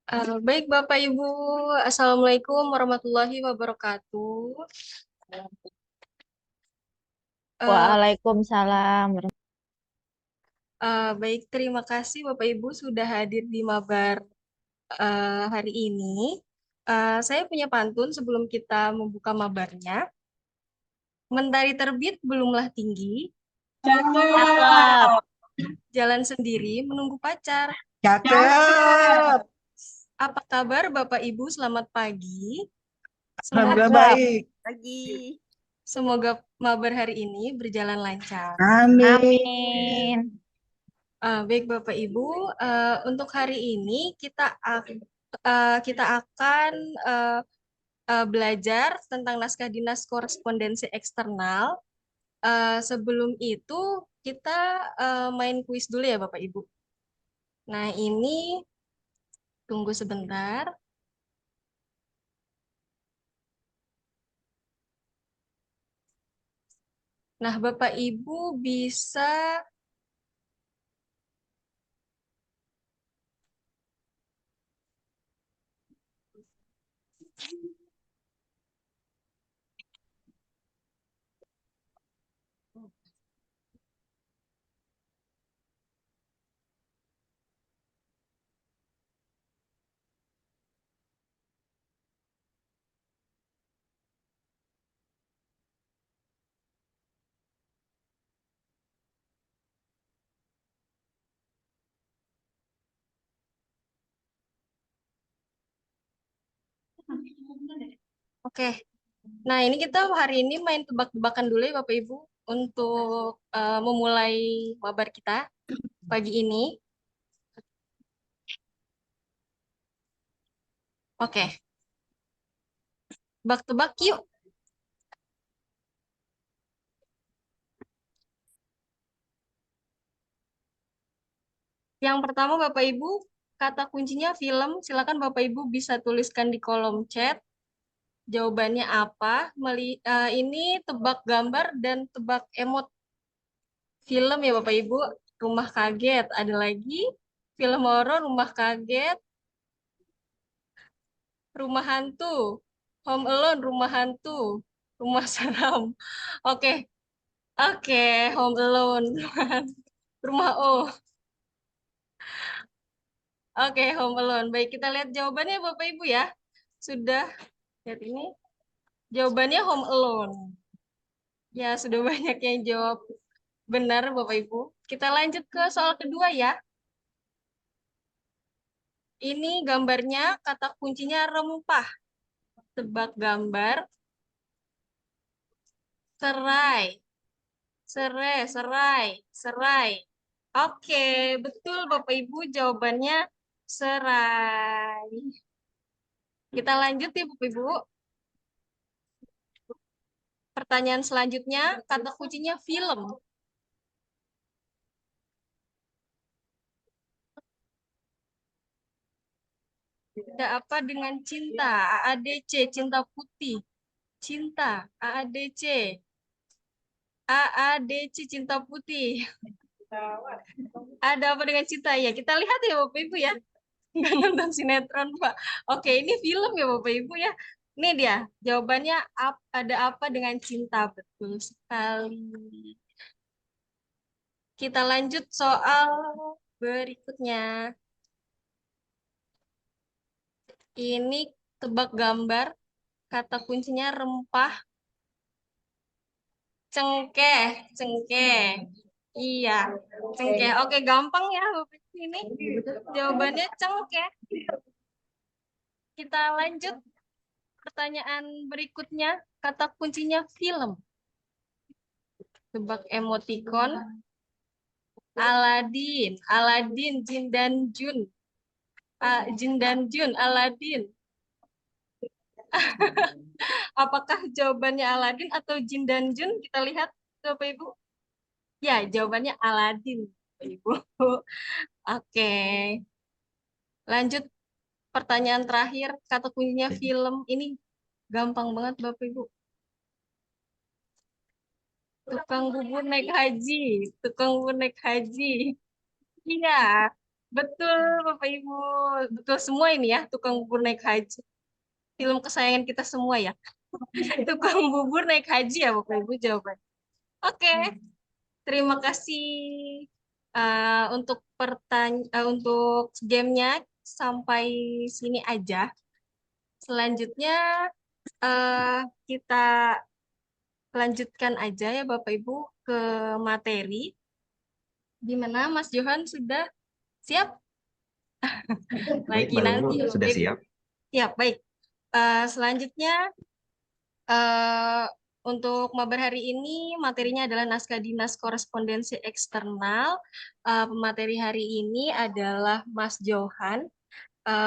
Baik Bapak Ibu, Assalamualaikum warahmatullahi wabarakatuh. Eh, Waalaikumsalam. Baik, terima kasih Bapak Ibu sudah hadir di mabar hari ini. Saya punya pantun sebelum kita membuka mabarnya. Mentari terbit belumlah tinggi, Cakep. jalan sendiri menunggu pacar. Cakep. Apa kabar Bapak Ibu? Selamat pagi. Alhamdulillah Semoga baik. Pagi. semoga mabar hari ini berjalan lancar. Amin. Amin. Baik Bapak Ibu, untuk hari ini kita akan eh, belajar tentang naskah dinas korespondensi eksternal. Sebelum itu kita main kuis dulu ya Bapak Ibu. Nah ini tunggu sebentar. Nah Bapak Ibu bisa Oke. Nah ini kita hari ini main tebak-tebakan dulu ya Bapak Ibu untuk memulai mabar kita pagi ini. Oke, tebak-tebak yuk. Yang pertama Bapak Ibu, kata kuncinya film. Silakan Bapak Ibu bisa tuliskan di kolom chat. Jawabannya apa? Ini tebak gambar dan tebak emot film ya Bapak Ibu. Rumah kaget. Ada lagi film horor, rumah kaget, rumah hantu, Home Alone, rumah hantu, rumah seram. Oke, oke, Home Alone, rumah O. Oke, Home Alone. Baik, kita lihat jawabannya Bapak Ibu ya. Sudah lihat ini. Jawabannya Home Alone. Ya, sudah banyak yang jawab benar Bapak Ibu. Kita lanjut ke soal kedua ya. Ini gambarnya kata kuncinya rempah. Tebak gambar serai. Serai, serai, serai. Oke, betul Bapak Ibu jawabannya serai. Kita lanjut ya Bapak Ibu. Pertanyaan selanjutnya, kata kuncinya film. Ada apa dengan cinta? AADC, cinta putih. Cinta, AADC. AADC, cinta putih. Ada apa dengan cinta? Ya, kita lihat ya Bapak Ibu ya. Nggak nonton sinetron, Pak. Oke, ini film ya Bapak Ibu ya. Ini dia, jawabannya ada apa dengan cinta? Betul sekali. Kita lanjut soal berikutnya. Ini tebak gambar, kata kuncinya rempah, cengkeh, cengkeh. Iya, cengkeh. Oke, gampang ya Bapak ini. Jawabannya cengkeh. Kita lanjut pertanyaan berikutnya. Kata kuncinya film. Tebak emoticon. Aladin, Aladin, Jin dan Jun. Jin dan Jun, Aladin. Apakah jawabannya Aladin atau Jin dan Jun? Kita lihat, Bapak Ibu. Ya, jawabannya Aladin, Bapak Ibu. Oke. Lanjut pertanyaan terakhir, kata kuncinya film. Ini gampang banget Bapak Ibu. Tukang bubur naik haji, tukang bubur naik haji. Iya, Betul, Bapak Ibu. Betul semua ini ya, tukang bubur naik haji. Film kesayangan kita semua ya. Tukang bubur naik haji ya, Bapak Ibu jawaban. Oke, terima kasih untuk gamenya sampai sini aja. Selanjutnya eh, kita lanjutkan aja ya Bapak Ibu ke materi. Gimana Mas Johan sudah siap? Baik, Lagi Bapak Ibu, nanti sudah Bapak Ibu. siap? Ya, baik. Selanjutnya eh, untuk mabar hari ini materinya adalah naskah dinas korespondensi eksternal. Pemateri hari ini adalah Mas Johan.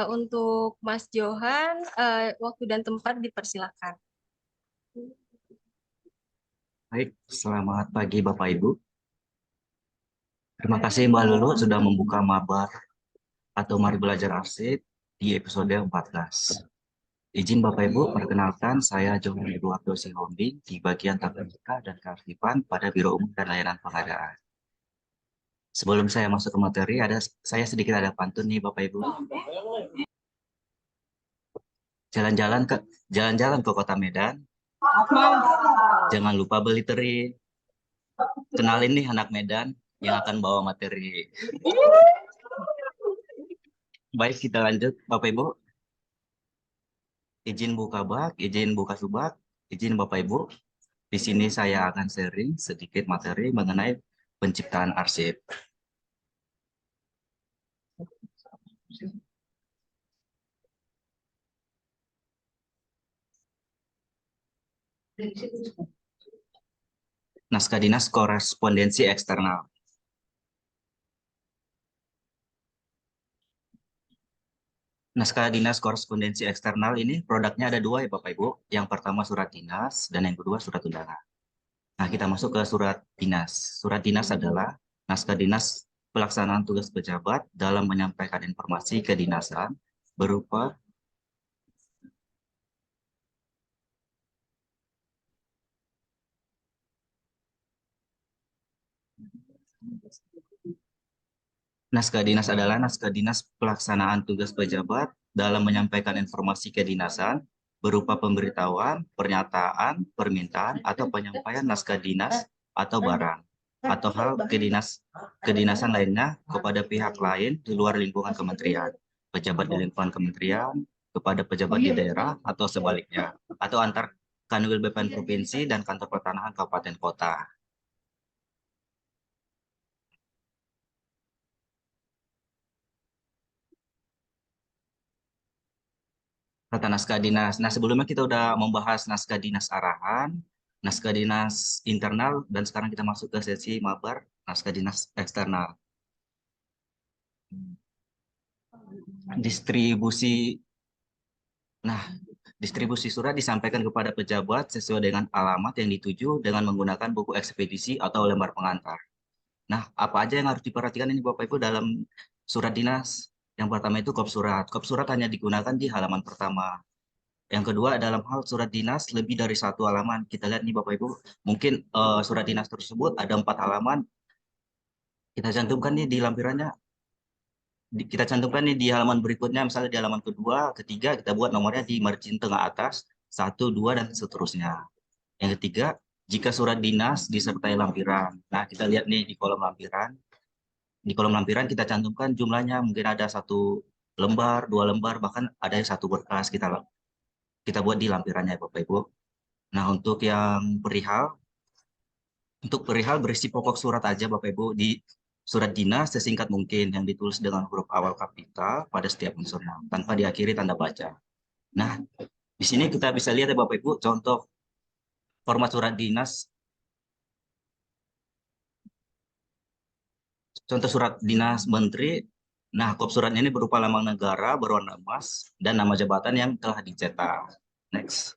Untuk Mas Johan, waktu dan tempat dipersilakan. Baik, selamat pagi Bapak Ibu. Terima kasih Mbak Lulu sudah membuka mabar atau Mari Belajar Arsip di episode 14. Izin Bapak Ibu, perkenalkan saya Johan Eduardo Sihombing di bagian Tata dan Kearsipan pada Biro Umum dan Layanan Pengadaan. Sebelum saya masuk ke materi, saya sedikit ada pantun nih Bapak Ibu. Jalan-jalan ke Kota Medan, jangan lupa beli teri. Kenalin nih anak Medan yang akan bawa materi. Baik, kita lanjut Bapak Ibu. Izin buka bak, izin buka subak, izin Bapak Ibu. Di sini saya akan sharing sedikit materi mengenai penciptaan arsip. Naskah dinas korespondensi eksternal. Naskah dinas korespondensi eksternal ini produknya ada dua ya Bapak Ibu. Yang pertama surat dinas dan yang kedua surat undangan. Nah, kita masuk ke surat dinas. Surat dinas adalah naskah dinas pelaksanaan tugas pejabat dalam menyampaikan informasi kedinasan berupa naskah dinas adalah naskah dinas pelaksanaan tugas pejabat dalam menyampaikan informasi kedinasan berupa pemberitahuan, pernyataan, permintaan, atau penyampaian naskah dinas atau barang atau hal kedinasan lainnya kepada pihak lain di luar lingkungan kementerian, pejabat di lingkungan kementerian, kepada pejabat di daerah atau sebaliknya, atau antar Kanwil BPN Provinsi dan Kantor Pertanahan Kabupaten Kota. Tata naskah dinas. Nah, sebelumnya kita udah membahas naskah dinas arahan, naskah dinas internal, dan sekarang kita masuk ke sesi mabar, naskah dinas eksternal. Distribusi, nah, distribusi surat disampaikan kepada pejabat sesuai dengan alamat yang dituju dengan menggunakan buku ekspedisi atau lembar pengantar. Nah, apa aja yang harus diperhatikan ini Bapak Ibu dalam surat dinas? Yang pertama itu kop surat. Kop surat hanya digunakan di halaman pertama. Yang kedua, dalam hal surat dinas lebih dari satu halaman. Kita lihat nih Bapak Ibu, mungkin surat dinas tersebut ada 4 halaman. Kita cantumkan nih di lampirannya. Kita cantumkan nih di halaman berikutnya, misalnya di halaman kedua, ketiga, kita buat nomornya di margin tengah atas, 1, 2, dan seterusnya. Yang ketiga, jika surat dinas disertai lampiran. Nah, kita lihat nih di kolom lampiran. Di kolom lampiran kita cantumkan jumlahnya, mungkin ada 1 lembar, 2 lembar, bahkan ada yang 1 berkas kita buat di lampirannya ya Bapak Ibu. Nah, untuk perihal berisi pokok surat aja Bapak Ibu di surat dinas sesingkat mungkin yang ditulis dengan huruf awal kapital pada setiap unsurnya tanpa diakhiri tanda baca. Nah, di sini kita bisa lihat ya Bapak Ibu contoh format surat dinas. Contoh surat dinas menteri. Nah, kop suratnya ini berupa lambang negara berwarna emas dan nama jabatan yang telah dicetak. Next.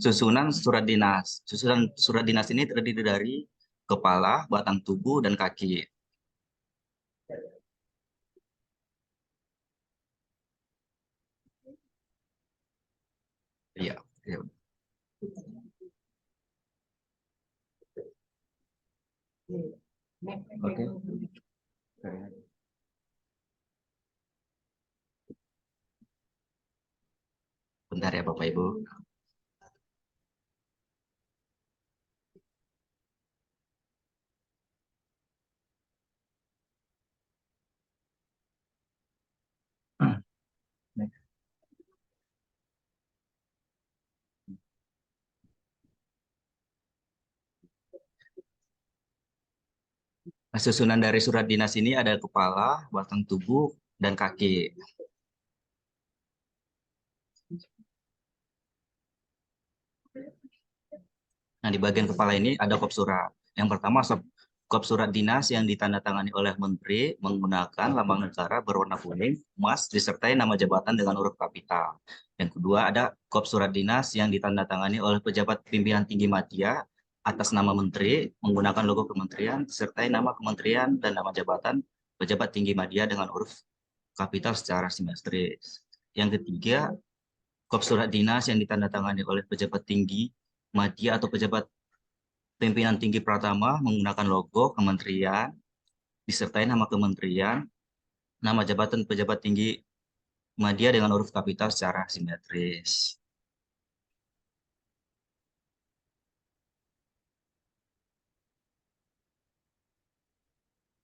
Susunan surat dinas. Susunan surat dinas ini terdiri dari kepala, batang tubuh, dan kaki. Iya, iya. Oke. Bentar ya Bapak Ibu. Nah, susunan dari surat dinas ini ada kepala, batang tubuh, dan kaki. Nah, di bagian kepala ini ada kop surat. Yang pertama, kop surat dinas yang ditandatangani oleh Menteri menggunakan lambang negara berwarna kuning, emas, disertai nama jabatan dengan huruf kapital. Yang kedua, ada kop surat dinas yang ditandatangani oleh pejabat pimpinan tinggi media atas nama Menteri menggunakan logo kementerian, disertai nama kementerian dan nama jabatan pejabat tinggi media dengan huruf kapital secara simetris. Yang ketiga, kop surat dinas yang ditandatangani oleh pejabat tinggi media atau pejabat pimpinan tinggi Pratama menggunakan logo kementerian, disertai nama kementerian, nama jabatan pejabat tinggi media dengan huruf kapital secara simetris.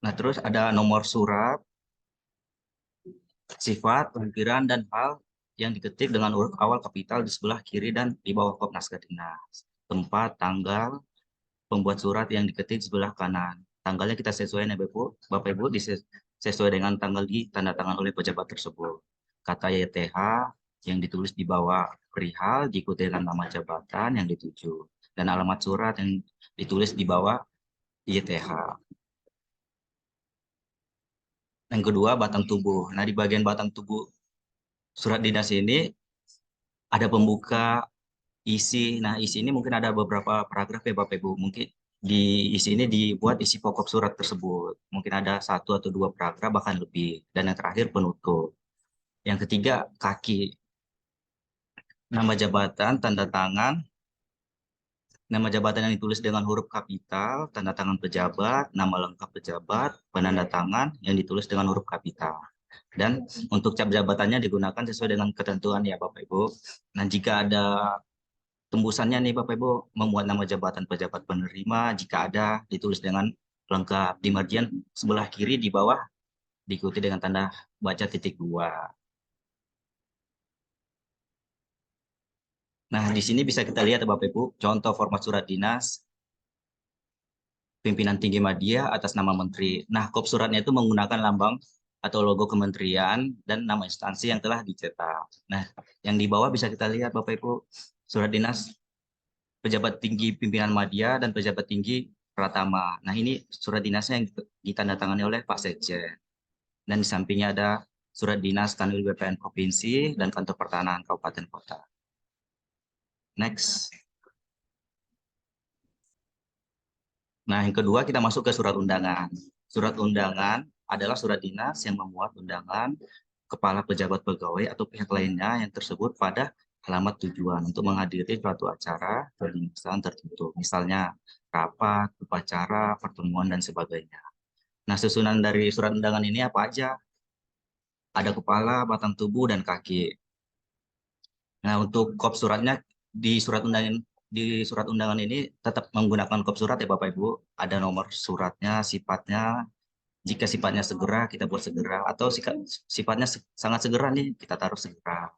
Nah, terus ada nomor surat, sifat, lampiran, dan hal yang diketik dengan huruf awal kapital di sebelah kiri dan di bawah kop naskah dinas. Tempat, tanggal, pembuat surat yang diketik di sebelah kanan. Tanggalnya kita sesuaikan ya Bapak Ibu, sesuai dengan tanggal di tanda tangan oleh pejabat tersebut. Kata YTH yang ditulis di bawah perihal diikuti dengan nama jabatan yang dituju. Dan alamat surat yang ditulis di bawah YTH. Yang kedua, batang tubuh. Nah, di bagian batang tubuh surat dinas ini ada pembuka, isi. Nah, isi ini mungkin ada beberapa paragraf ya Bapak Ibu. Mungkin di isi ini dibuat isi pokok surat tersebut. Mungkin ada 1 atau 2 paragraf bahkan lebih. Dan yang terakhir penutup. Yang ketiga, kaki. Nama jabatan, tanda tangan. Nama jabatan yang ditulis dengan huruf kapital, tanda tangan pejabat, nama lengkap pejabat, penanda tangan yang ditulis dengan huruf kapital. Dan untuk cap jabatannya digunakan sesuai dengan ketentuan ya Bapak Ibu. Nah, jika ada tembusannya nih Bapak Ibu, memuat nama jabatan pejabat penerima, jika ada ditulis dengan lengkap. Di margin sebelah kiri di bawah diikuti dengan tanda baca ×2. Nah, di sini bisa kita lihat Bapak Ibu, contoh format surat dinas pimpinan tinggi media atas nama menteri. Nah, kop suratnya itu menggunakan lambang atau logo kementerian dan nama instansi yang telah dicetak. Nah, yang di bawah bisa kita lihat Bapak Ibu, surat dinas pejabat tinggi pimpinan media dan pejabat tinggi Pratama. Nah, ini surat dinasnya yang ditandatangani oleh Pak Sekjen. Dan di sampingnya ada surat dinas Kanwil BPN Provinsi dan Kantor Pertanahan Kabupaten Kota. Next. Nah, yang kedua kita masuk ke surat undangan. Surat undangan adalah surat dinas yang memuat undangan kepala pejabat pegawai atau pihak lainnya yang tersebut pada alamat tujuan untuk menghadiri suatu acara pemeriksaan tertentu. Misalnya rapat, upacara, pertemuan, dan sebagainya. Nah, susunan dari surat undangan ini apa aja? Ada kepala, batang tubuh, dan kaki. Nah, untuk kop suratnya di surat undangan ini tetap menggunakan kop surat ya Bapak Ibu. Ada nomor suratnya, sifatnya. Jika sifatnya segera, kita buat segera. Atau sifatnya sangat segera nih, kita taruh segera.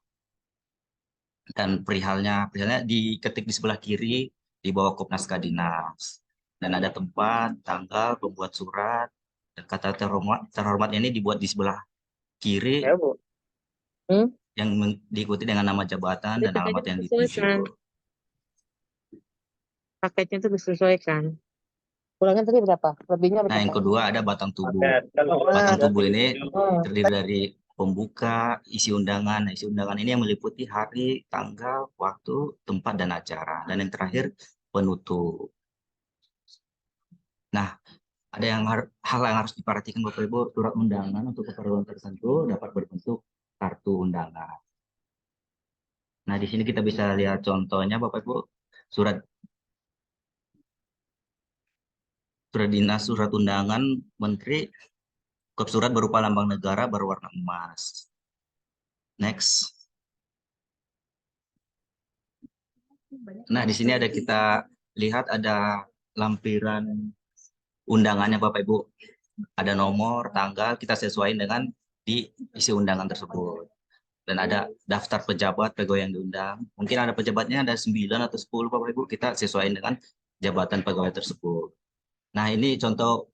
Dan perihalnya diketik di sebelah kiri, di bawah kop naskah dinas. Dan ada tempat, tanggal, pembuat surat, dan kata terhormatnya ini dibuat di sebelah kiri, Ya, Bu. yang diikuti dengan nama jabatan dan alamat yang dituju. Paketnya itu disesuaikan. Kurangnya tadi berapa? Lebihnya berapa? Nah, yang kedua ada batang tubuh. Batang tubuh ini terdiri dari pembuka, isi undangan. Nah, isi undangan ini yang meliputi hari, tanggal, waktu, tempat, dan acara. Dan yang terakhir, penutup. Nah, ada hal yang harus diperhatikan Bapak Ibu, surat undangan untuk keperluan tertentu dapat berbentuk kartu undangan. Nah, di sini kita bisa lihat contohnya Bapak Ibu, surat Surat dinas, surat undangan menteri, kop surat berupa lambang negara berwarna emas. Next. Nah, di sini ada kita lihat ada lampiran undangannya Bapak Ibu. Ada nomor, tanggal, kita sesuaikan dengan di isi undangan tersebut. Dan ada daftar pejabat, pegawai yang diundang. Mungkin ada pejabatnya ada 9 atau 10 Bapak Ibu, kita sesuaikan dengan jabatan pegawai tersebut. Nah, ini contoh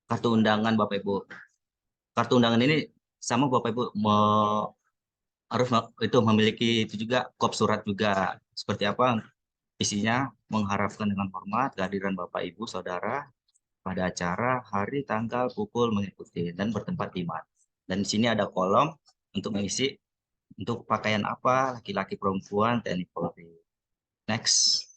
kartu undangan Bapak Ibu. Kartu undangan ini sama Bapak Ibu harus itu memiliki itu juga kop surat juga. Seperti apa isinya? Mengharapkan dengan hormat kehadiran Bapak Ibu Saudara pada acara hari tanggal pukul mengikuti dan bertempat di mana. Dan di sini ada kolom untuk mengisi untuk pakaian apa laki-laki perempuan TNI Polri. Next.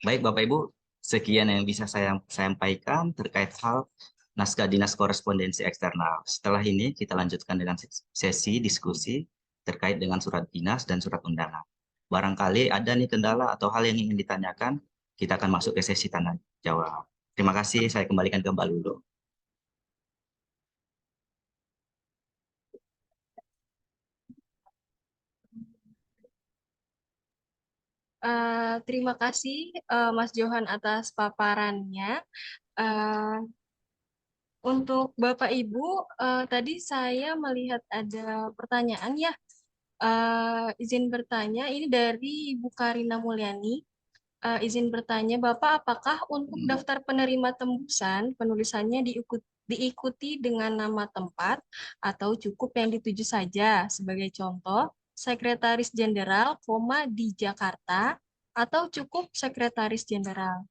Baik Bapak Ibu, sekian yang bisa saya sampaikan terkait hal naskah dinas korespondensi eksternal. Setelah ini kita lanjutkan dengan sesi diskusi terkait dengan surat dinas dan surat undangan. Barangkali ada nih kendala atau hal yang ingin ditanyakan, kita akan masuk ke sesi tanya jawab. Terima kasih, saya kembalikan ke Mbak Lulu. Terima kasih Mas Johan atas paparannya. Eh, untuk Bapak Ibu, tadi saya melihat ada pertanyaan ya. Izin bertanya, ini dari Ibu Karina Mulyani. Izin bertanya, Bapak, apakah untuk daftar penerima tembusan penulisannya diikuti dengan nama tempat atau cukup yang dituju saja? Sebagai contoh, Sekretaris Jenderal, di Jakarta, atau cukup Sekretaris Jenderal?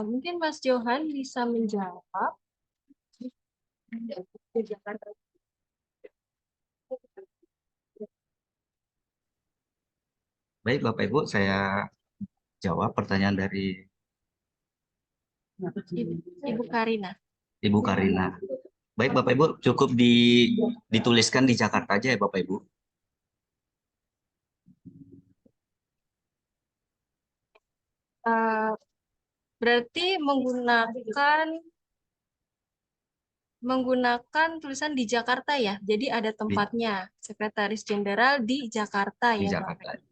Mungkin Mas Johan bisa menjawab. Baik Bapak Ibu, saya jawab pertanyaan dari Ibu Karina. Ibu Karina. Baik Bapak Ibu, cukup dituliskan di Jakarta aja ya Bapak Ibu. Eh, Berarti menggunakan tulisan di Jakarta ya. Jadi ada tempatnya, Sekretaris Jenderal di Jakarta Di ya, Jakarta. Bapak.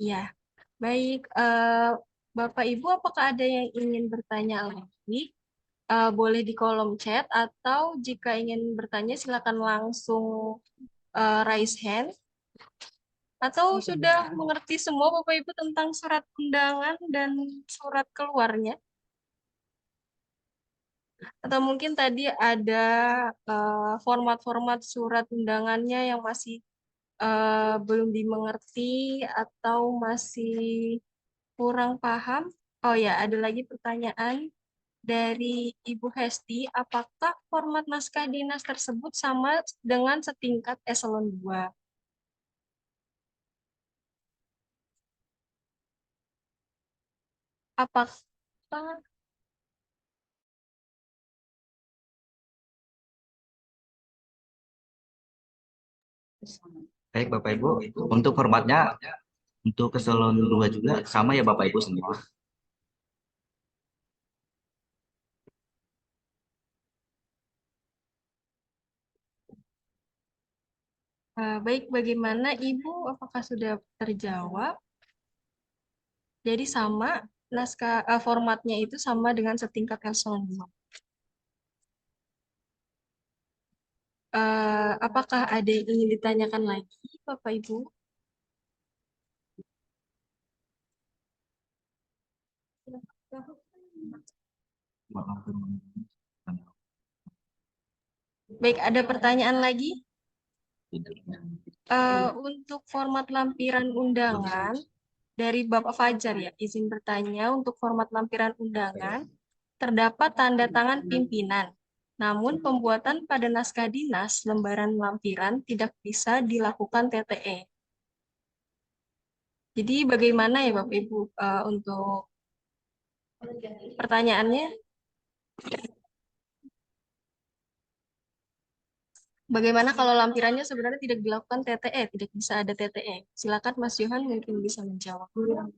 Iya. Baik, Bapak Ibu, apakah ada yang ingin bertanya lagi? Boleh di kolom chat atau jika ingin bertanya silakan langsung raise hand. Atau sudah mengerti semua Bapak Ibu tentang surat undangan dan surat keluarnya? Atau mungkin tadi ada format-format surat undangannya yang masih belum dimengerti atau masih kurang paham? Oh ya, ada lagi pertanyaan dari Ibu Hesti, apakah format naskah dinas tersebut sama dengan setingkat eselon 2? Apakah Baik Bapak Ibu, untuk formatnya untuk eselon 2 juga sama ya Bapak Ibu semua. baik, bagaimana Ibu? Apakah sudah terjawab? Jadi sama, formatnya itu sama dengan setingkat eselon 2. Apakah ada yang ingin ditanyakan lagi, Bapak Ibu? Baik, ada pertanyaan lagi? Untuk format lampiran undangan dari Bapak Fajar ya, izin bertanya untuk format lampiran undangan terdapat tanda tangan pimpinan. Namun pembuatan pada naskah dinas lembaran lampiran tidak bisa dilakukan TTE. Jadi bagaimana ya Bapak Ibu untuk pertanyaannya? Bagaimana kalau lampirannya sebenarnya tidak dilakukan TTE, tidak bisa ada TTE? Silakan Mas Johan mungkin bisa menjawab.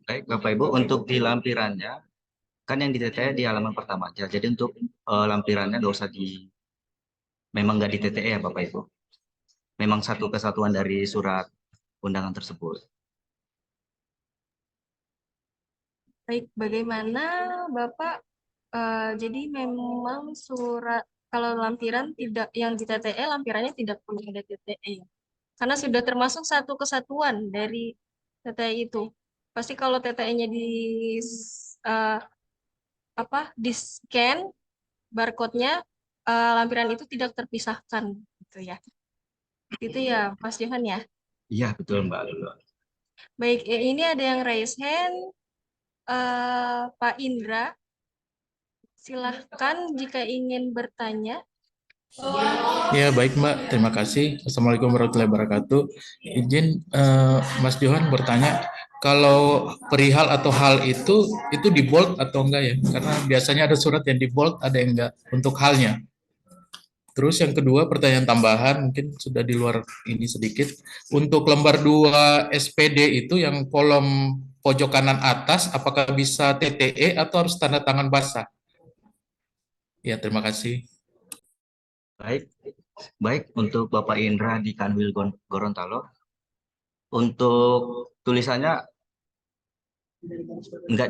Baik, Bapak Ibu, untuk di lampirannya, kan yang di TTE di halaman pertama aja. Jadi untuk lampirannya nggak usah memang nggak di TTE ya Bapak Ibu. Memang satu kesatuan dari surat undangan tersebut. Baik, bagaimana Bapak? Jadi memang surat kalau lampiran tidak yang di TTE lampirannya tidak perlu ada TTE ya. Karena sudah termasuk satu kesatuan dari TTE itu. Pasti kalau TTE-nya eh, di scan barcode-nya lampiran itu tidak terpisahkan gitu ya. Itu ya Mas Johan ya. Iya, betul Mbak Lulu. Baik, ini ada yang raise hand. Pak Indra, silahkan jika ingin bertanya. Ya, baik Mbak. Terima kasih. Assalamualaikum warahmatullahi wabarakatuh. Izin Mas Johan bertanya, kalau perihal atau hal itu di bold atau enggak ya? Karena biasanya ada surat yang di bold, ada yang enggak untuk halnya. Terus yang kedua, pertanyaan tambahan, mungkin sudah di luar ini sedikit. Untuk lembar 2 SPD itu yang kolom pojok kanan atas, apakah bisa TTE atau harus tanda tangan basah? Ya, terima kasih. Baik, baik untuk Bapak Indra di Kanwil Gorontalo. Untuk tulisannya nggak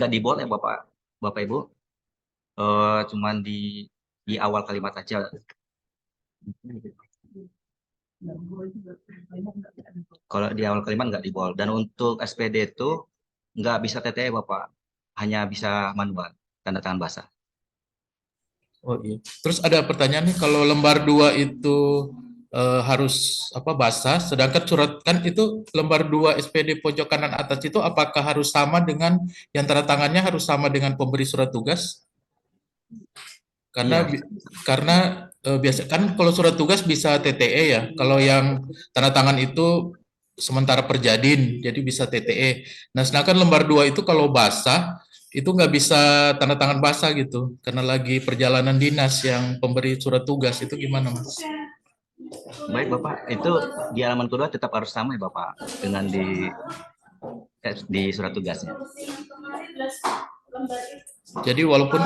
di bold ya Bapak Ibu. Cuman di awal kalimat aja. Kalau di awal kalimat nggak di bold. Dan untuk SPD itu nggak bisa TTE Bapak, hanya bisa manual, tanda tangan basah. Oh iya. Terus ada pertanyaan nih, kalau lembar 2 itu harus basah, sedangkan surat kan itu lembar 2 SPD pojok kanan atas itu apakah harus sama dengan yang tanda tangannya harus sama dengan pemberi surat tugas? Karena Iya. karena biasa kan kalau surat tugas bisa TTE ya. Kalau yang tanda tangan itu sementara perjadin, jadi bisa TTE. Nah, sedangkan lembar 2 itu kalau basah itu nggak bisa tanda tangan basah gitu, karena lagi perjalanan dinas yang pemberi surat tugas itu gimana, Mas? Baik Bapak, itu di halaman kedua tetap harus sama ya Bapak dengan di surat tugasnya. Jadi walaupun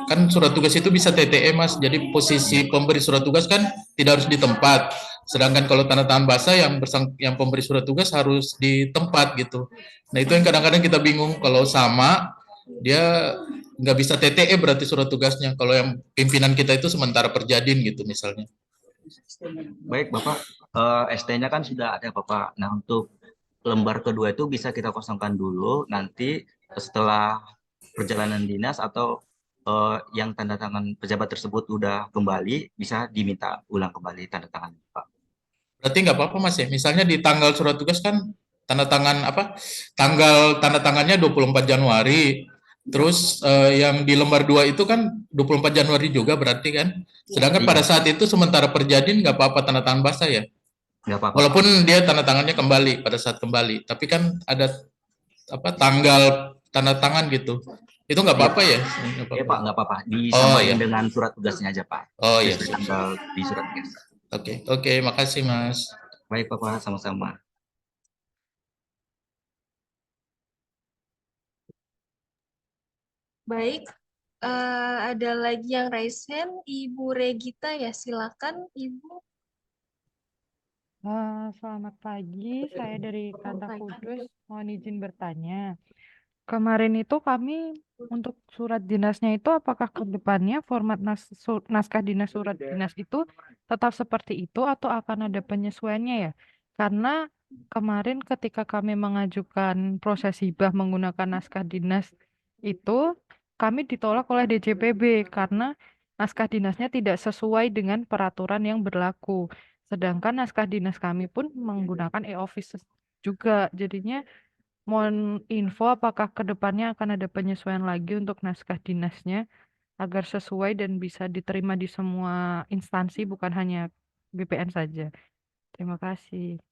kan surat tugas itu bisa TTE, Mas, jadi posisi pemberi surat tugas kan tidak harus di tempat. Sedangkan kalau tanda tangan basah yang pemberi surat tugas harus di tempat gitu. Nah itu yang kadang-kadang kita bingung, kalau sama dia nggak bisa TTE berarti surat tugasnya. Kalau yang pimpinan kita itu sementara perjadin gitu misalnya. Baik Bapak, ST-nya kan sudah ada Bapak. Nah untuk lembar kedua itu bisa kita kosongkan dulu, nanti setelah perjalanan dinas atau yang tanda tangan pejabat tersebut udah kembali, bisa diminta ulang kembali tanda tangan Pak. Berarti nggak apa-apa Mas ya. Misalnya di tanggal surat tugas kan tanda tangan tanggal tanda tangannya 24 Januari. Terus yang di lembar 2 itu kan 24 Januari juga berarti kan. Sedangkan pada saat itu sementara perjadin nggak apa-apa tanda tangan basah ya. Nggak apa-apa Pak. Walaupun dia tanda tangannya kembali pada saat kembali, tapi kan ada tanggal tanda tangan gitu. Itu nggak apa-apa ya? Iya Pak, nggak apa-apa. Oh Disamain iya. dengan surat tugasnya aja Pak. Oh iya. Sesuai tanggal di surat tugas. Oke, makasih Mas. Baik Bapak, sama-sama. Baik, ada lagi yang raise hand, Ibu Regita ya, silakan Ibu. Selamat pagi, saya dari Kanta Kudus, mohon izin bertanya. Kemarin itu kami untuk surat dinasnya itu apakah ke depannya format naskah dinas surat dinas itu tetap seperti itu atau akan ada penyesuaiannya ya? Karena kemarin ketika kami mengajukan proses hibah menggunakan naskah dinas itu kami ditolak oleh DJPB karena naskah dinasnya tidak sesuai dengan peraturan yang berlaku. Sedangkan naskah dinas kami pun menggunakan e-office juga. Jadinya mohon info apakah ke depannya akan ada penyesuaian lagi untuk naskah dinasnya agar sesuai dan bisa diterima di semua instansi bukan hanya BPN saja. Terima kasih.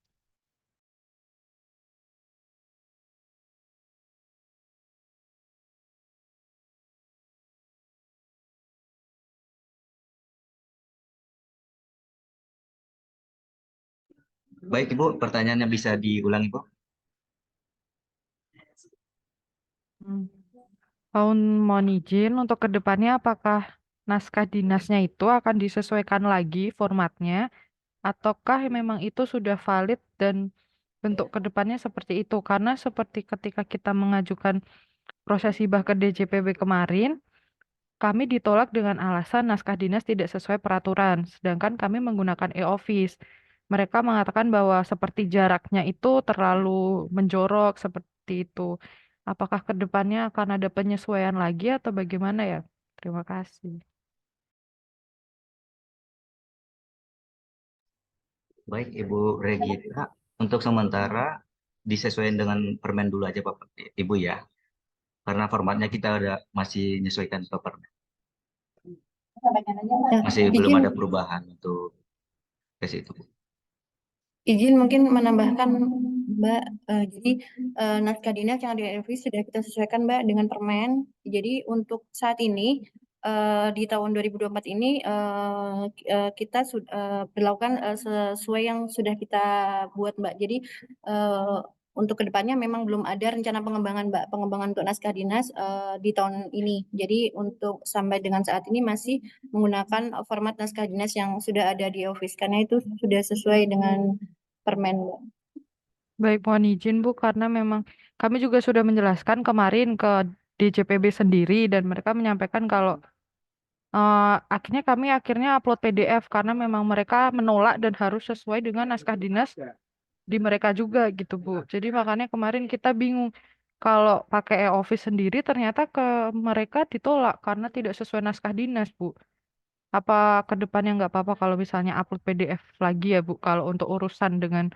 Baik, Ibu, pertanyaannya bisa diulangi, Bu. Hmm. Mohon izin untuk kedepannya apakah naskah dinasnya itu akan disesuaikan lagi formatnya ataukah memang itu sudah valid dan bentuk kedepannya seperti itu? Karena seperti ketika kita mengajukan proses hibah ke DJPB kemarin, kami ditolak dengan alasan naskah dinas tidak sesuai peraturan, sedangkan kami menggunakan e-office. Mereka mengatakan bahwa seperti jaraknya itu terlalu menjorok seperti itu. Apakah ke depannya akan ada penyesuaian lagi atau bagaimana ya? Terima kasih. Baik, Ibu Regita. Untuk sementara disesuaikan dengan permen dulu aja, Bapak, Ibu ya. Karena formatnya kita udah masih menyesuaikan ke permen. Ya, Masih belum izin ada perubahan untuk ke situ. izin mungkin menambahkan Mbak, jadi naskah dinas yang ada di revisi sudah kita sesuaikan Mbak dengan permen. Jadi untuk saat ini di tahun 2024 ini kita berlakukan sesuai yang sudah kita buat Mbak. Jadi eh, untuk kedepannya memang belum ada rencana pengembangan Mbak, pengembangan untuk naskah dinas di tahun ini. Jadi untuk sampai dengan saat ini masih menggunakan format naskah dinas yang sudah ada di office karena itu sudah sesuai dengan permen, Mbak. Baik, mohon izin Bu, karena memang kami juga sudah menjelaskan kemarin ke DJPB sendiri dan mereka menyampaikan kalau akhirnya kami upload PDF karena memang mereka menolak dan harus sesuai dengan naskah dinas di mereka juga gitu Bu. Jadi makanya kemarin kita bingung kalau pakai e-office sendiri ternyata ke mereka ditolak karena tidak sesuai naskah dinas Bu. Apa ke depannya nggak apa-apa kalau misalnya upload PDF lagi ya Bu kalau untuk urusan dengan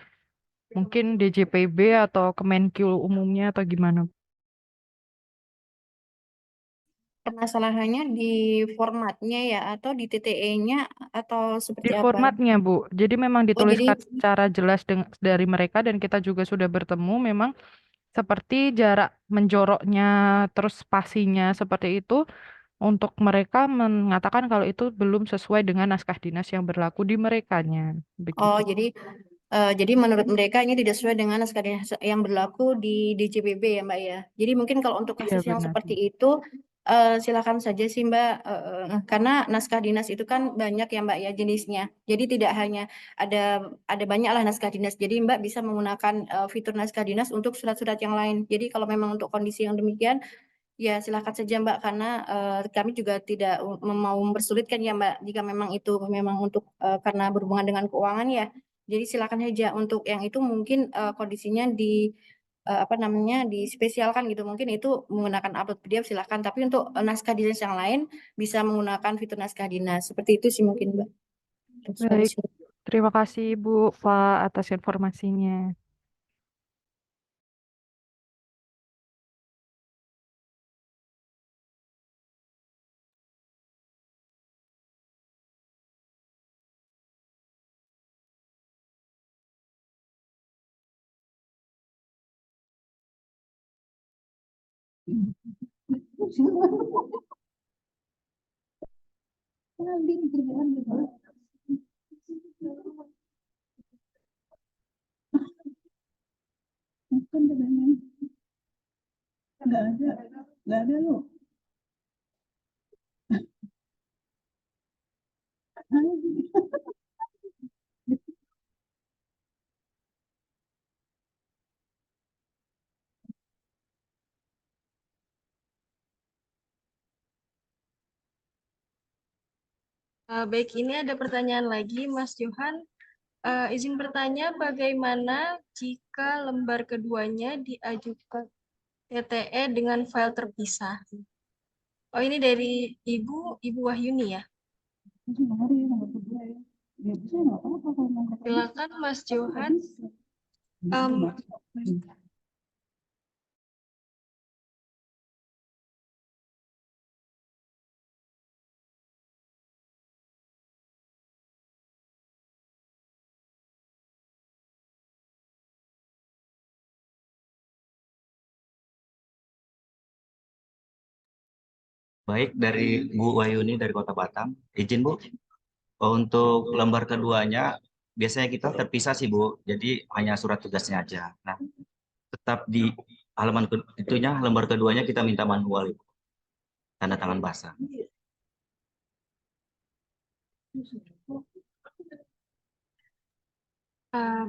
mungkin DJPB atau Kemenq umumnya atau gimana? Permasalahannya di formatnya ya atau di TTE-nya atau Di seperti apa? formatnya Bu. Jadi memang Oh, jadi dituliskan secara jelas dari mereka dan kita juga sudah bertemu memang seperti jarak menjoroknya terus spasinya seperti itu untuk mereka mengatakan kalau itu belum sesuai dengan naskah dinas yang berlaku di merekanya. oh, Begitu. jadi menurut mereka ini tidak sesuai dengan naskah dinas yang berlaku di DJPB ya Mbak ya. Jadi mungkin kalau untuk Iya kasus yang benar. seperti itu silakan saja sih Mbak, karena naskah dinas itu kan banyak ya Mbak ya jenisnya. Jadi tidak hanya ada ada banyak lah naskah dinas. Jadi Mbak bisa menggunakan fitur naskah dinas untuk surat-surat yang lain. Jadi kalau memang untuk kondisi yang demikian ya, silakan saja Mbak, karena kami juga tidak mau mempersulitkan ya Mbak, jika memang itu memang untuk karena berhubungan dengan keuangan ya. Jadi silakan saja untuk yang itu mungkin kondisinya di apa namanya dispesialkan gitu. Mungkin itu menggunakan upload PDF silakan. Tapi untuk naskah dinas yang lain bisa menggunakan fitur naskah dinas. Seperti itu sih mungkin Mbak. Untuk Baik, solusi. terima kasih Bu Fa atas informasinya. Nggak ada lu. Baik, ini ada pertanyaan lagi, Mas Johan. Izin bertanya, bagaimana jika lembar keduanya diajukan TTE dengan file terpisah? Oh, ini dari Ibu Wahyuni ya. Silakan Mas Johan. Em, Baik, dari Bu Wayuni dari Kota Batam. Izin Bu, untuk lembar keduanya biasanya kita terpisah sih Bu, jadi hanya surat tugasnya aja. Nah, tetap di halaman itunya lembar keduanya kita minta manual Ibu, tanda tangan basah.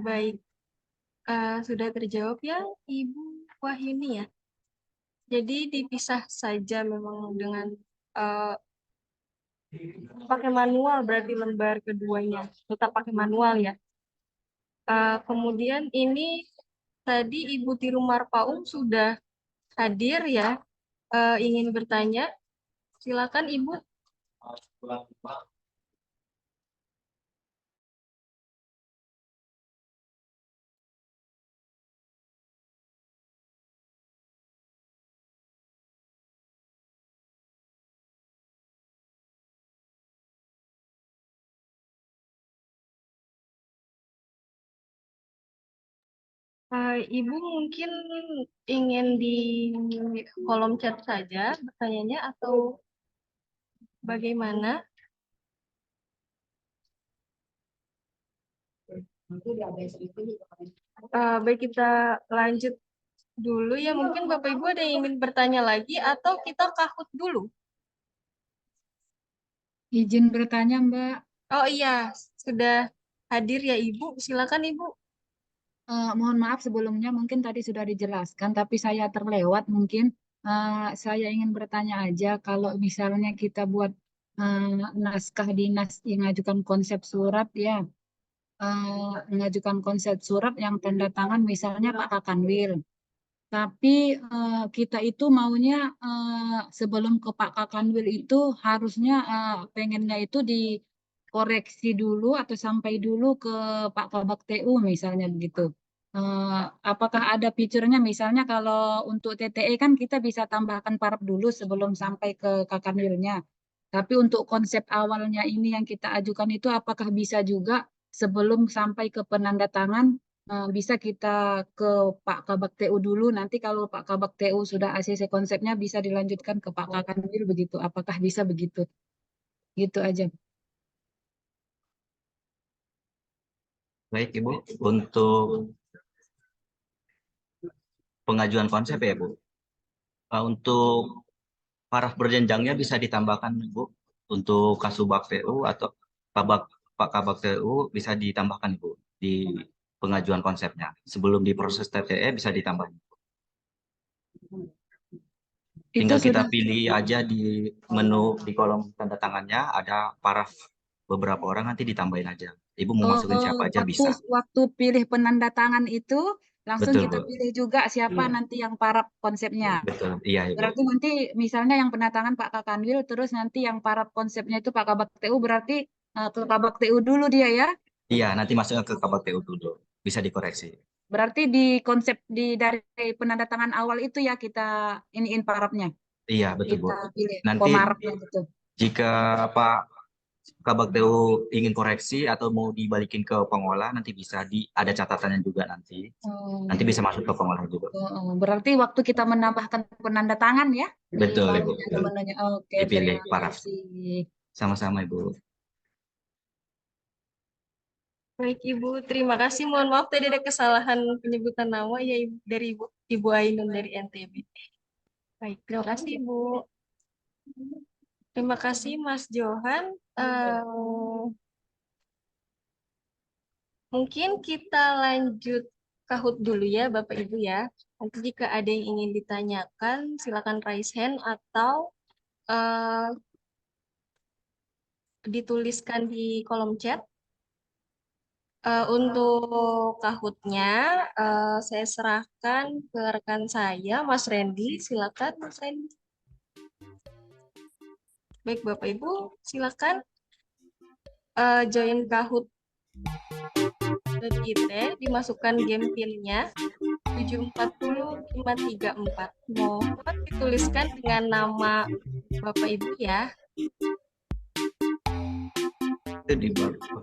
Baik, sudah terjawab ya Ibu Wahyuni ya. Jadi dipisah saja memang dengan eh, pakai manual, berarti lembar keduanya tetap pakai manual ya. Kemudian ini tadi Ibu Tiru Marpaung sudah hadir ya, ingin bertanya. Silakan Ibu. Ibu mungkin ingin di kolom chat saja bertanyanya atau bagaimana? Baik, kita lanjut dulu ya. Mungkin Bapak Ibu ada yang ingin bertanya lagi atau kita kahut dulu? Izin bertanya, Mbak. Oh iya, sudah hadir ya Ibu. Silakan Ibu. Mohon maaf sebelumnya mungkin tadi sudah dijelaskan, tapi saya terlewat mungkin. Saya ingin bertanya aja, kalau misalnya kita buat naskah dinas yang mengajukan konsep surat ya, mengajukan konsep surat yang tanda tangan misalnya Pak Kakanwil. Tapi kita itu maunya sebelum ke Pak Kakanwil itu harusnya pengennya itu dikoreksi dulu atau sampai dulu ke Pak Kabak TU misalnya begitu. Apakah ada fiturnya misalnya kalau untuk TTE kan kita bisa tambahkan paraf dulu sebelum sampai ke Kakanwilnya. Tapi untuk konsep awalnya ini yang kita ajukan itu apakah bisa juga sebelum sampai ke penanda tangan bisa kita ke Pak Kabak TU dulu, nanti kalau Pak Kabak TU sudah ACC konsepnya bisa dilanjutkan ke Pak Kakanwil begitu. Apakah bisa begitu? Gitu aja. Baik Ibu, untuk pengajuan konsep ya Bu. Untuk paraf berjenjangnya bisa ditambahkan Bu. Untuk Kasubag TU atau Pak Kabak TU bisa ditambahkan Bu di pengajuan konsepnya. Sebelum diproses TTE bisa ditambahkan. Itu Tinggal kita sudah pilih aja di menu di kolom tanda tangannya ada paraf beberapa orang, nanti ditambahin aja. Ibu mau masukin siapa aja waktu bisa. waktu pilih penanda tangan itu langsung Betul kita Bu. pilih juga siapa nanti yang paraf konsepnya. Betul. Iya Ibu. Berarti nanti misalnya yang penanda tangan Pak Kakanwil, terus nanti yang paraf konsepnya itu Pak Kabak TU, berarti ke Kabak TU dulu dia ya. Iya, nanti masuknya ke Kabak TU dulu. Bisa dikoreksi. Berarti di konsep dari penanda tangan awal itu ya kita iniin parafnya. Iya, betul Bu. Kita pilih Nanti pemarafnya gitu. jika Pak Kabak TU ingin koreksi atau mau dibalikin ke pengolah, nanti bisa ada catatannya juga nanti. Nanti bisa masuk ke pengolah juga. Berarti waktu kita menambahkan penanda tangan ya di Betul Ibu. parunya ada menunya. Oke, Dipilih terima paraf. kasih. Sama-sama Ibu. Baik Ibu, terima kasih. Mohon maaf tadi ada kesalahan penyebutan nama ya Ibu, dari Ibu Ainun dari NTB. Baik, terima kasih Ibu. Terima kasih Mas Johan. Mungkin kita lanjut kahut dulu ya Bapak Ibu ya. Nanti jika ada yang ingin ditanyakan, silakan raise hand atau eh, dituliskan di kolom chat. Untuk kahutnya, saya serahkan ke rekan saya, Mas Randy. Silakan, Mas Randy. Baik, Bapak Ibu, silakan join kahut .it, dimasukkan game pinnya 740534. Mohon dituliskan dengan nama Bapak Ibu ya. Itu di bawah.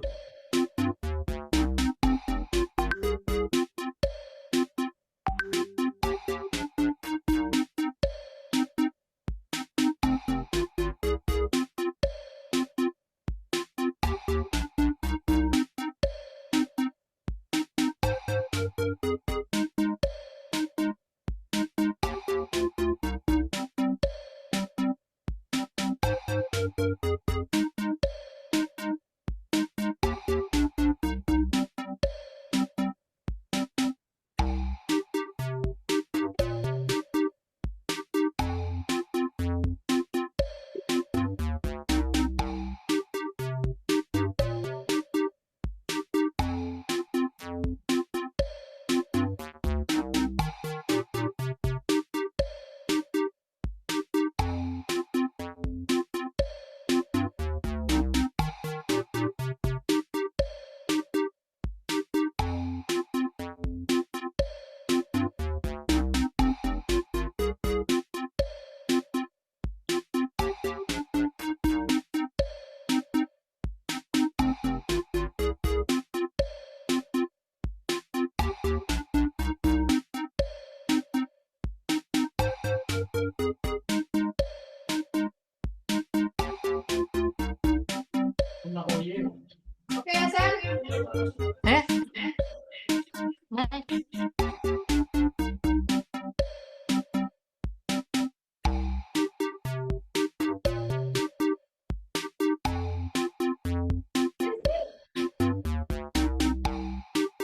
Oke, Hasan.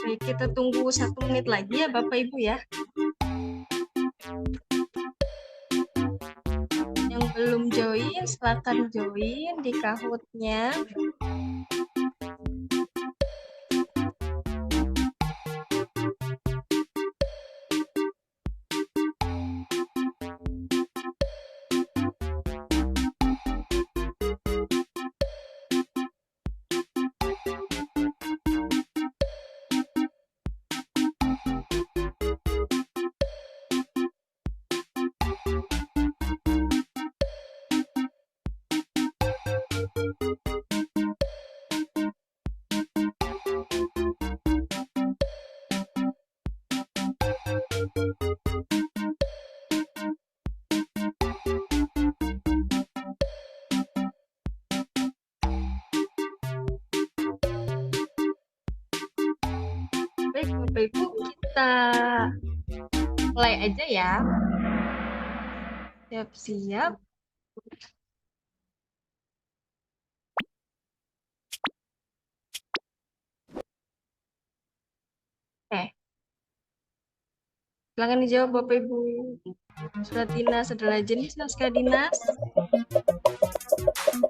Baik, kita tunggu 1 menit lagi ya Bapak Ibu ya. Yang belum join, silakan join di Kahoot-nya. Baik, Bapak Ibu, kita mulai aja ya. Siap-siap. Silakan dijawab Bapak Ibu. Surat dinas adalah jenis naskah dinas.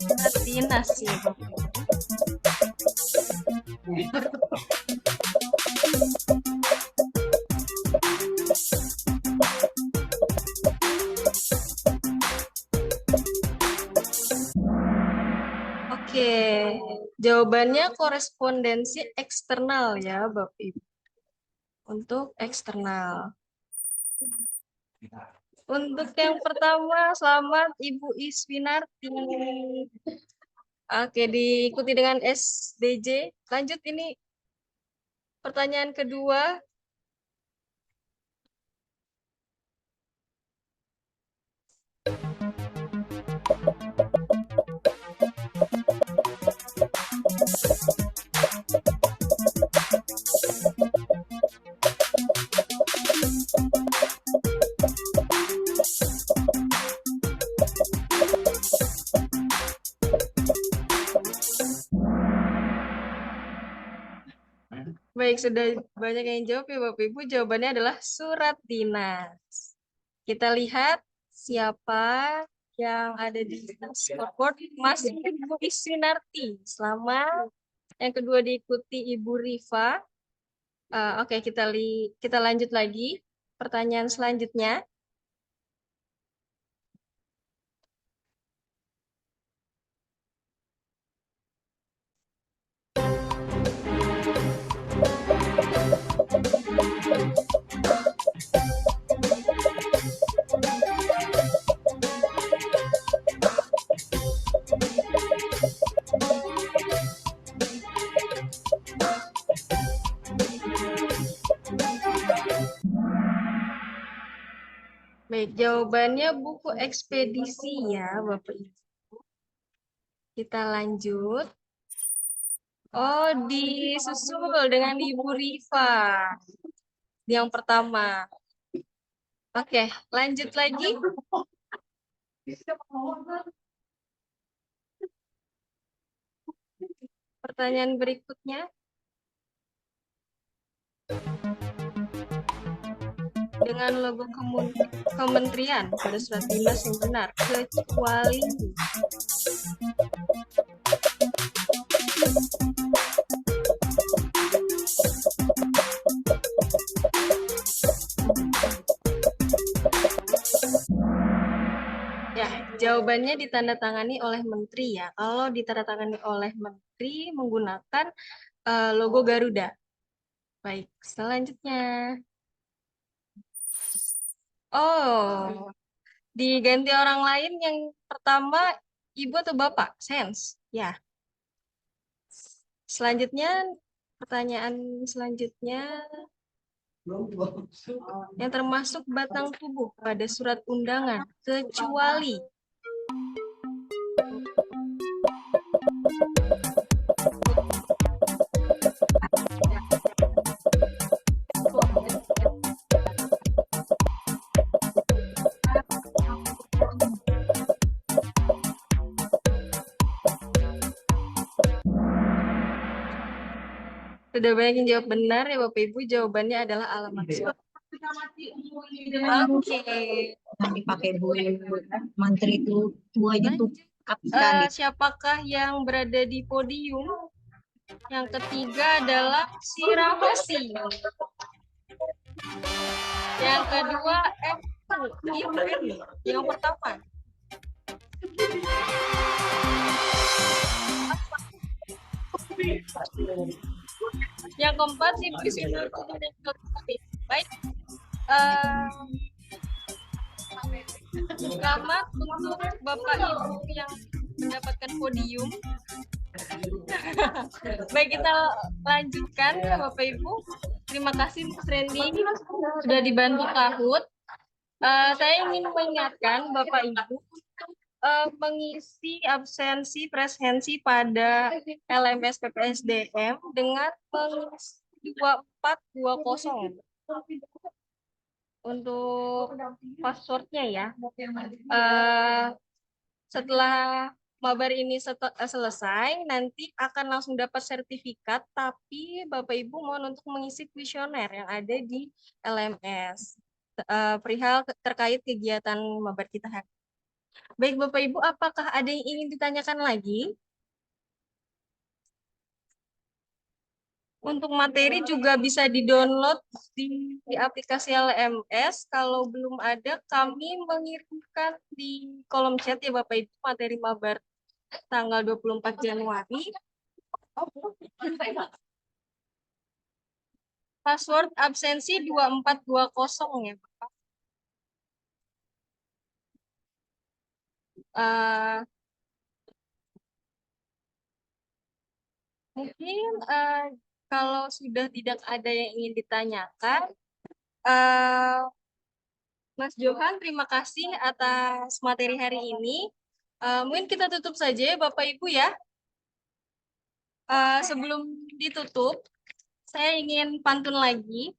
Surat dinas ya Bapak Ibu. Oke, jawabannya korespondensi eksternal ya Bapak Ibu. Untuk eksternal. Untuk yang pertama, selamat Ibu Iswinarti. Oke, diikuti dengan SDJ. Lanjut ini pertanyaan kedua. Baik, sudah banyak yang jawab ya Bapak Ibu. Jawabannya adalah surat dinas. Kita lihat siapa yang ada di scoreboard. Masih Ibu Iswinarti. Selamat. Yang kedua diikuti Ibu Rifa. Oke, kita lanjut lagi. Pertanyaan selanjutnya. Baik, jawabannya buku ekspedisi ya, Bapak Ibu. Kita lanjut. Oh, disusul dengan Ibu Rifa. Yang pertama. Oke, lanjut lagi. Pertanyaan berikutnya. Dengan logo kementerian pada surat dinas yang benar, kecuali ya, jawabannya ditandatangani oleh menteri ya. Kalau ditandatangani oleh menteri menggunakan logo Garuda. Baik, selanjutnya. Oh, diganti orang lain yang pertama ibu atau bapak? Sense. Ya. Selanjutnya, pertanyaan selanjutnya yang termasuk batang tubuh pada surat undangan, kecuali sudah banyak yang jawab benar ya Bapak Ibu. Jawabannya adalah alamat surat. Oke. Nanti pakai menteri itu tua itu Lanjut. Siapakah yang berada di podium? Yang ketiga adalah si Rahasi. Yang kedua Ibu. Yang pertama. Yang keempat si baik. Selamat untuk Bapak Ibu yang mendapatkan podium. Baik, kita lanjutkan ya Bapak Ibu. Terima kasih Mas Randy sudah dibantu Kahut. Saya ingin mengingatkan Bapak Ibu mengisi absensi presensi pada LMS PPSDM dengan mengisi 2420 untuk passwordnya ya. Setelah mabar ini selesai, nanti akan langsung dapat sertifikat, tapi Bapak Ibu mohon untuk mengisi kuesioner yang ada di LMS perihal terkait kegiatan mabar kita hari. Baik Bapak Ibu, apakah ada yang ingin ditanyakan lagi? Untuk materi juga bisa di-download di aplikasi LMS. Kalau belum ada, kami mengirimkan di kolom chat ya Bapak Ibu materi mabar tanggal 24 Januari. Password absensi 2420 ya Bapak. Mungkin kalau sudah tidak ada yang ingin ditanyakan, Mas Johan, terima kasih atas materi hari ini. Mungkin kita tutup saja ya Bapak Ibu ya. Sebelum ditutup, saya ingin pantun lagi.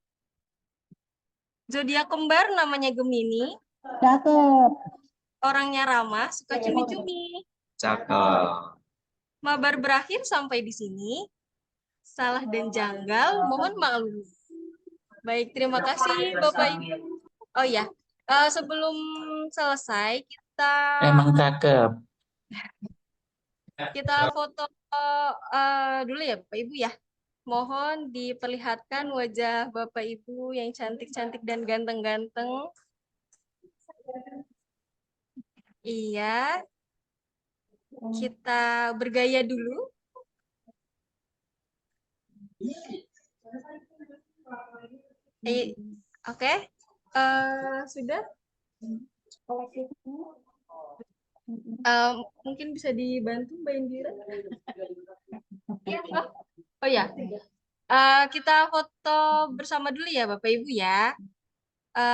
Zodiak kembar namanya Gemini. Cakep. Orangnya ramah, suka cumi-cumi. Cakep. Mabar berakhir sampai di sini. Salah dan janggal, mohon maklumi. Baik, terima kasih Bapak Ibu. Oh ya, sebelum selesai Emang cakep. kita foto dulu ya Bapak Ibu ya. Mohon diperlihatkan wajah Bapak Ibu yang cantik-cantik dan ganteng-ganteng. Iya. Kita bergaya dulu. Oke. Sudah? Mungkin bisa dibantu Mbak Indira. Oh ya, kita foto bersama dulu ya Bapak Ibu ya.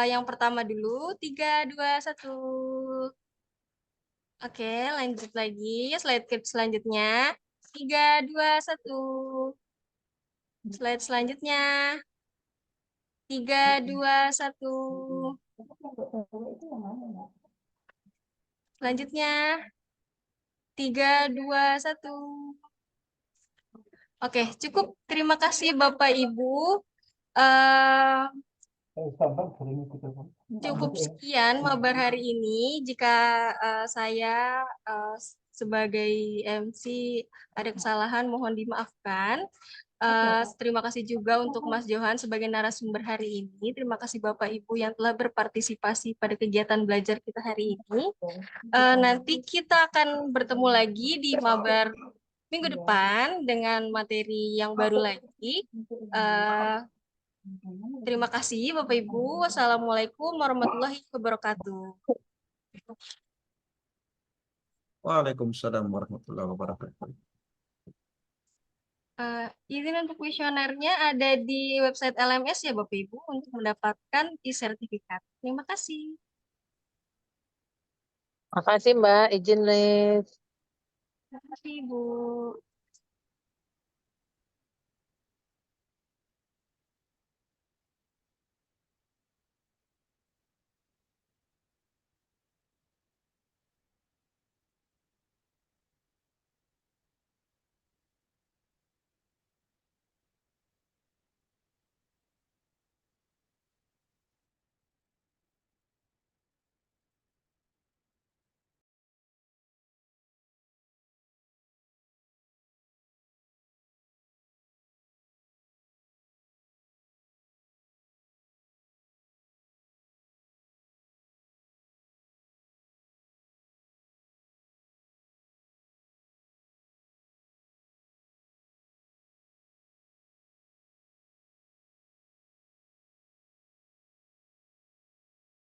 Yang pertama dulu, 3, 2, 1. Oke, lanjut lagi. Slide selanjutnya. 3, 2, 1. Slide selanjutnya. 3, 2, 1. Selanjutnya. 3, 2, 1. Oke, cukup. Terima kasih Bapak Ibu. Eh, Cukup sekian mabar hari ini. Jika saya sebagai MC ada kesalahan, mohon dimaafkan. Terima kasih juga untuk Mas Johan sebagai narasumber hari ini. Terima kasih Bapak Ibu yang telah berpartisipasi pada kegiatan belajar kita hari ini. Nanti kita akan bertemu lagi di mabar minggu depan dengan materi yang baru lagi. Terima kasih Bapak Ibu. Wassalamualaikum warahmatullahi wabarakatuh. Waalaikumsalam warahmatullahi wabarakatuh. Izin untuk kuesionernya ada di website LMS ya Bapak Ibu untuk mendapatkan e-sertifikat. Terima kasih. Makasih Mbak, izin les. Terima kasih Ibu.